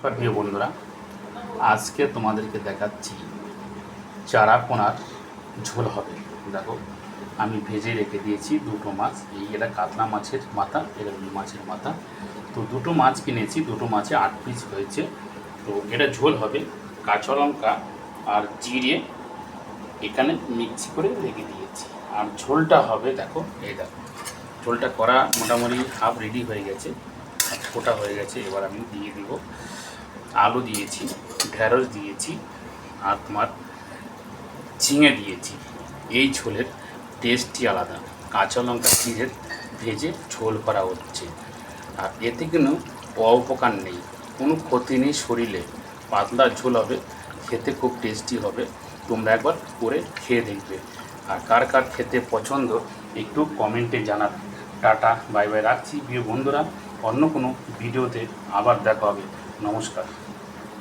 প্রিয় বন্ধুরা, আজকে তোমাদেরকে দেখাচ্ছি চারা পোনার ঝোল হবে। দেখো, আমি ভেজে রেখে দিয়েছি দুটো মাছ। এটা কাতলা মাছের মাথা, এটা রুই মাছের মাথা। তো দুটো মাছ কিনেছি, দুটো মাছে 8 পিস হয়েছে। তো এটা ঝোল হবে। কাঁচা লঙ্কা আর জিরে এখানে মিক্স করে রেখে দিয়েছি। আর ঝোলটা হবে, দেখো ঝোলটা করা মোটামুটি হাফ রেডি হয়ে গেছে, ফোটা হয়ে গেছে। এবার আমি দিয়ে দিব আলু দিয়েছি, ঢেঁড়স দিয়েছি, আর তোমার ঝিঙে দিয়েছি। এই ঝোলের টেস্টই আলাদা। কাঁচা লঙ্কা চিড়ে ভেজে ঝোল করা হচ্ছে। আর এতে কোনো অপকার নেই, কোনো ক্ষতি নেই শরীরে। পাতলা ঝোল হবে, খেতে খুব টেস্টি হবে। তোমরা একবার করে খেয়ে দেখবে। আর কার কার খেতে পছন্দ একটু কমেন্টে জানাবে। টাটা, বাই বাই, রাখছি প্রিয় বন্ধুরা। অন্য কোনো ভিডিওতে আবার দেখা হবে। নমস্কার।